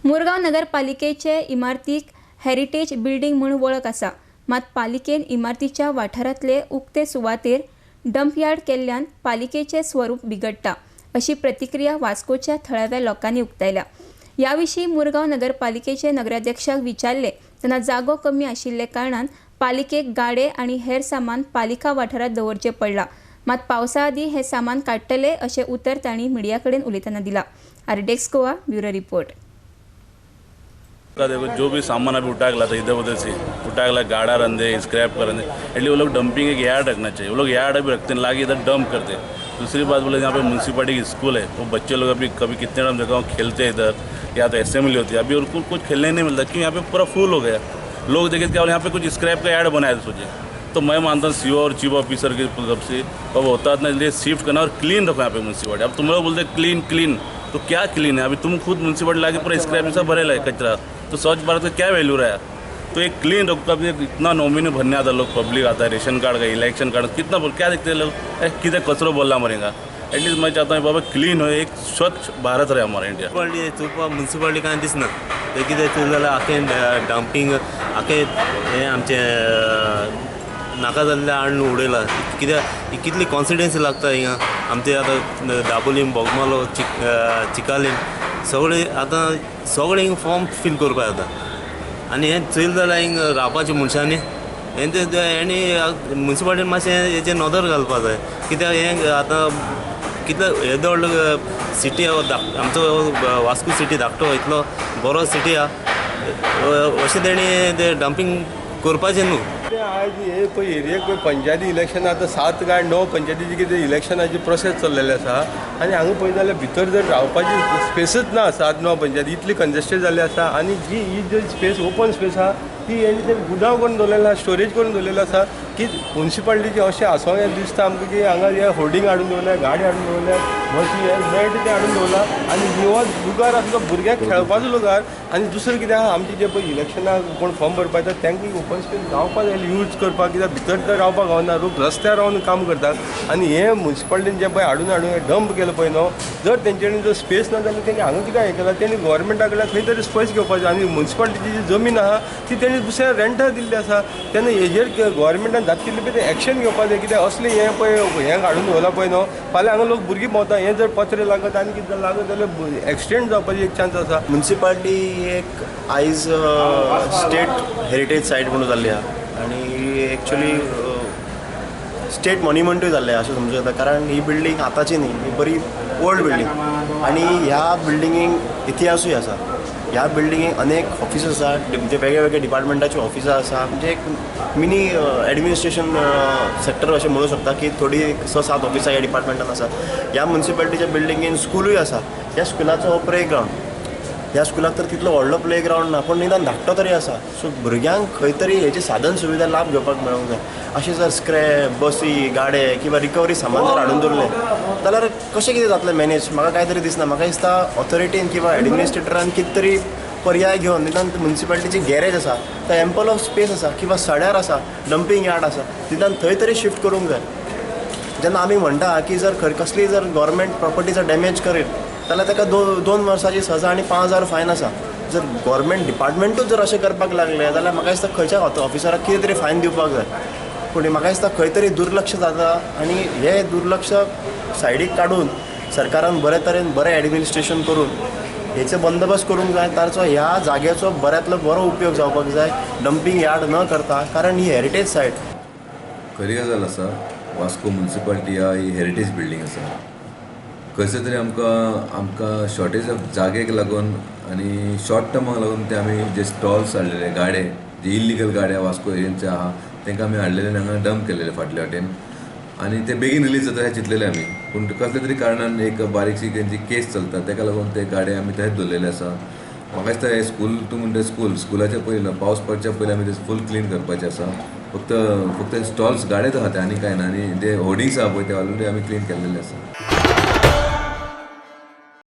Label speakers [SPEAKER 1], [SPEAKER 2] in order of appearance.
[SPEAKER 1] मुरगांव नगरपालिकेचे इमारतीक heritage building म्हणून वळख आसा, मात पालिकेन इमारतीच्या वाठारांतले उक्ते सुवातेर डंपयार्ड केल्ल्यान पालिकेचे स्वरूप बिगडटा अशी प्रतिक्रिया वास्कोच्या थळाव्या लोकांनी उक्तायल्या। ह्या विशीं मुरगांव नगरपालिकेचे नगराध्यक्षाक विचारले तेन्ना जागो कमी आशिल्ले कारणान पालिकेक गाडे आनी हेर सामान पालिका वाठारांत दवरचें पडलां, मात पावसा आदी हे सामान काडटले अशें उतर तांणी मिडिया कडेन उलयतना दिला। आरडेक्स गोवा ब्युरो रिपोर्ट।
[SPEAKER 2] देखो जो भी सामान अभी उठा के लाता है इधर उधर से उठा के ला गाड़ा रंधे स्क्रैप कर रंधे इसलिए वो लोग डंपिंग एक यार्ड रखना चाहिए। वो लोग यार्ड अभी रखते हैं, लाके इधर डंप करते हैं। दूसरी बात बोले यहाँ पे म्यूनसिपालिटी की स्कूल है, वो बच्चे लोग अभी कभी कितने टाइम देखा खेलते हैं इधर, या तो असेंबली होती है, अभी उनको कुछ खेलने नहीं मिलता क्योंकि यहाँ पे पूरा फुल हो गया। लोग देखे क्या बोले यहाँ पे कुछ स्क्रैप का यार्ड बनाया था सोचिए। तो मैं मानता हूँ सीओ और चीफ ऑफिसर की तरफ से अब होता है इसलिए शिफ्ट करना और क्लीन रखो यहाँ पे म्यूनसिपालिटी। अब तुम लोग बोलते क्लीन क्लीन, तो क्या क्लीन है? अभी तुम खुद म्यूनसिपालिटी लाके पूरा स्क्रैप सब भरेला है कचरा, तो स्वच्छ भारत का क्या वैल्यू रहा? तो एक क्लीन रखो। अभी इतना नॉमिनी भरने आता लोग, पब्लिक आता है, रेशन कार्ड का, इलेक्शन कार्ड, कितना क्या देखते हैं लोग, किधर कचरो बोलना मरेगा। एटलीस्ट मैं चाहता हूँ बाबा क्लीन हो, एक स्वच्छ भारत रहे हमारा इंडिया।
[SPEAKER 3] म्युनिसिपालिटी काय दिसना ते कितें चल जाल्यार आखें डंपिंग आखें हें आमचें नाका जाल्लें हाडून उडयलां। कित्याक कितली कॉन्सिडन्सी लागता हिंगा आमचे आतां दाबोलीम, बोगमालो, चिकालीम सगळे आतां सगळे हिंगा फॉर्म फिल करपा येता आनी हें चल जाल्यार हिंगा रावपाच्या मनशांनी हेणी म्युनिसिपालिटीन मातशें हेचेर नदर घालपा जाय। कित्याक हें आतां कितले येदो व्हडलो सिटी आमचो वास्को सिटी धाकटो इतलो बरो सिटी आहा, अशें तेणी ते डंपिंग करपाचें न्हू।
[SPEAKER 4] आज हे पळय एरियेक पळय पंचायती इलेक्शन आतां 7 काय 9 पंचायतीची कितें इलेक्शनाची प्रोसेस चल्लेली आसा आनी हांगा पळय जाल्यार भितर जर रावपाची स्पेसच ना। 7-9 पंचायती इतली कंजेस्टेड जाल्ली आसा आनी ही जी स्पेस ओपन स्पेस आहा ती हेणी ते गुदांव करून दवरलेलो आसा, स्टोरेज करून दवरलेलो आसा की म्युनिसिपालिटीचे अशें आसोंक दिसता आमकां की हांगा हे होर्डिंग हाडून दवरल्या, गाडी हाडून दवरल्या, बसी हे बेड ते हाडून दवरला आनी हो लुगार आसा तो भुरग्यांक खेळपाचो लुगार। आनी दुसरें कितें आहा, आमचे जे पळय इलेक्शनाक कोण फॉर्म भरपा येता तांकां ओपन स्पेस रावपाक जाय यूज करपाक, कित्याक भितर तर रावपाक गावना, लोक रस्त्यार रावन काम करतात। आनी हे म्युनिसिपालिटीन जे पळय हाडून डंप केलो पळय न्हू, जर तेंच्यांनी जर स्पेस ना जाल्यार तेणी हांगा कित्याक हें केलां, तेणी गोवोरमेंटा कडल्यान खंय तरी स्पेस घेवपाचें आनी म्युनिसिपालिटीची जी जमीन आहा ती तेणी दुसऱ्या रेंटार दिल्ली आसा। तेन्ना हेजेर गोवोरमेंटान जाता तितलें पळय एक्शन घेवपाक जाय। कित्याक असलें हें पळय हें काडून दवरलां पळय न्हू, फाल्यां हांगा लोक भुरगीं भोंवता, हें जर पत्रे लागत आनी कितें लागत जाल्यार एक्सिडेंट जावपाची एक चान्स आसा।
[SPEAKER 5] म्युनिसिपालिटी एक आयज स्टेट हेरिटेज सायट म्हणून जाल्ली आहा आनी एक्चुली स्टेट मॉन्युमेंटूय जाल्लें अशें समजूं येता, कारण ही बिल्डींग आतांची न्ही, ही बरी ओल्ड बिल्डींग आनी ह्या बिल्डिंगेक इतिहासूय आसा। ह्या बिल्डिंगेक अनेक ऑफिस आसा, म्हणजे वेगळे वेगळे डिपार्टमेंटाची ऑफिसां आसा, म्हणजे एक मिनी एडमिनिस्ट्रेशन सेक्टर अशें म्हणूं शकता की थोडी 6-7 ऑफिसां ह्या डिपार्टमेंटान आसा। ह्या म्युनिसिपालिटीच्या बिल्डिंगेन स्कूलूय आसा, ह्या स्कुलाचो हो प्ले ग्रावंड, ह्या स्कुलाक तर तितलो व्हडलो प्ले ग्रावंड ना, पण निदान धाकटो तरी आसा। सो भुरग्यांक खंय तरी हेची साधन सुविधा लाभ घेवपाक मेळूंक जाय। अशें जर स्क्रॅप, बसी, गाडे किंवा रिकवरी सामान जर हाडून दवरलें जाल्यार कशें कितें जातलें मॅनेज? म्हाका काय तरी दिसना। म्हाका दिसता ऑथॉरिटीन किंवा एडमिनिस्ट्रेटरान कितें तरी पर्याय घेवन निदान म्युनिसिपालिटीची गॅरेज आसा, थंय एम्पल ऑफ स्पेस आसा किंवा सड्यार आसा, डंपिंग यार्ड आसा, निदान थंय तरी शिफ्ट करूंक जाय। जेन्ना आमी म्हणटा की जर कसलीय जर गव्हर्मेंट प्रॉपर्टी जर डॅमेज करीत जाल्यार ताका 2 वर्सांची सजा आनी 5000 फायन आसा। जर गव्हर्मेंट डिपार्टमेंटूच जर अशें करपाक लागले जाल्यार म्हाका दिसता खंयच्या ऑफिसराक कितें तरी फायन दिवपाक जाय। पूण म्हाका दिसता खंय तरी दुर्लक्ष जाता आनी हे दुर्लक्ष सायडीक काडून सरकारान बरे तरेन बरें एडमिनिस्ट्रेशन करून हेचो बंदोबस्त करूंक जाय, ताचो ह्या जाग्याचो बऱ्यांतलो बरो उपयोग जावपाक जाय, डंपिंग यार्ड न करता, कारण ही हेरिटेज सायट।
[SPEAKER 6] खरी गजाल आसा, वास्को म्युनिसिपालिटी ही हेरिटेज बिल्डींग आसा। खंयसर तरी आमकां शॉर्टेज ऑफ जागेक लागून आनी शॉर्ट टर्माक लागून ते आमी जे स्टॉल्स हाडलेले, गाडे जे इल्लिगल गाड्या वास्को एरियेचे आहा तांकां आमी हाडलेले हांगा डंप केलेले फाटल्या वाटेन आनी ते बेगीन रिलीज जाता हें चिंतलेलें आमी। पूण कसले तरी कारणान एक बारीकशी तेंची केस चलता, ताका लागून ते गाडे आमी थंयच दवरलेले आसा। म्हाका दिसता हे स्कूल तूं म्हणटा स्कुलाच्या पयलीं पावस पडच्या पयलीं आमी ते फूल क्लीन करपाचें आसा। फक्त स्टॉल्स गाडेच आहा ते आनी कांय ना, आनी जे होर्डिंग्स आहा पळय ते ऑलरेडी आमी क्लीन केल्लेले आसा।